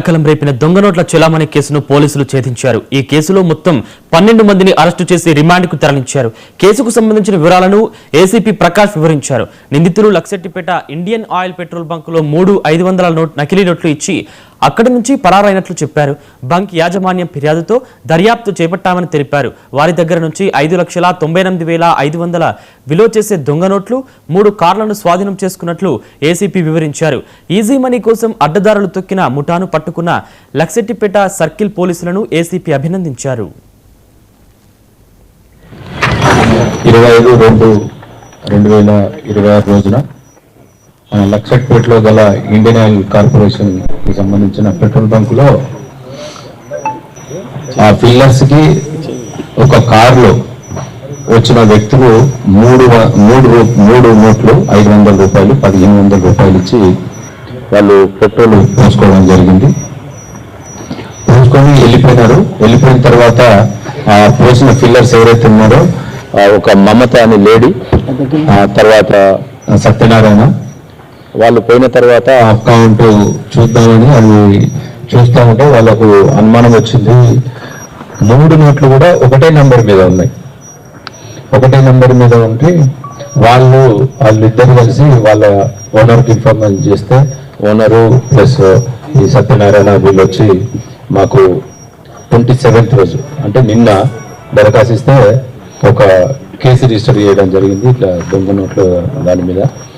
కలం రేపిన దొంగ నోట్ల చెలామణి కేసును పోలీసులు ఛేదించారు. ఈ కేసులో మొత్తం 12 మందిని అరెస్టు చేసి రిమాండ్కు తరలించారు. కేసుకు సంబంధించిన వివరాలను ఏసీపీ ప్రకాష్ వివరించారు. నిందితులు లక్సెట్టిపేట ఇండియన్ ఆయిల్ పెట్రోల్ బంకులో 3 500 నకిలీ నోట్లు ఇచ్చి అక్కడి నుంచి పరారైనట్లు చెప్పారు. బంక్ యాజమాన్యం ఫిర్యాదుతో దర్యాప్తు చేపట్టామని తెలిపారు. వారి దగ్గర నుంచి 5,98,500 విలువ చేసే దొంగ నోట్లు 3 కార్లను స్వాధీనం చేసుకున్నట్లు ఏసీపీ వివరించారు. ఈజీ మనీ కోసం అడ్డదారులు తొక్కిన ముఠాను పట్టుకున్న లక్సెట్టిపేట సర్కిల్ పోలీసులను ఏసీపీ అభినందించారు. 25/2/2026 రోజున లక్సెట్పేటలో గల ఇండియన్ ఆయిల్ కార్పొరేషన్ కి సంబంధించిన పెట్రోల్ బంకులో ఆ ఫిల్లర్స్ కి ఒక కారులో వచ్చిన వ్యక్తులు మూడు నోట్లు 500 రూపాయలు 1,500 రూపాయలు ఇచ్చి వాళ్ళు పెట్రోల్ పోసుకోవడం జరిగింది. పోసుకొని వెళ్ళిపోయినారు. వెళ్ళిపోయిన తర్వాత ఆ పోసిన ఫిల్లర్స్ ఎవరైతే ఉన్నారో ఒక మమత అనే లేడీ, తర్వాత సత్యనారాయణ, వాళ్ళు పోయిన తర్వాత అకౌంట్ చూద్దామని అది చూస్తూ ఉంటే వాళ్ళకు అనుమానం వచ్చింది. 3 నోట్లు కూడా ఒకటే నెంబర్ మీద ఉన్నాయి. ఒకటే నెంబర్ మీద ఉంటే వాళ్ళిద్దరు కలిసి వాళ్ళ ఓనర్కి ఇన్ఫర్మేషన్ చేస్తే ఓనరు ప్లస్ ఈ సత్యనారాయణ వీళ్ళు వచ్చి మాకు 27th రోజు అంటే నిన్న దరఖాస్తు ఇస్తే ఒక కేసు రిజిస్టర్ చేయడం జరిగింది. ఇట్లా దొంగ నోట్ల దాని మీద.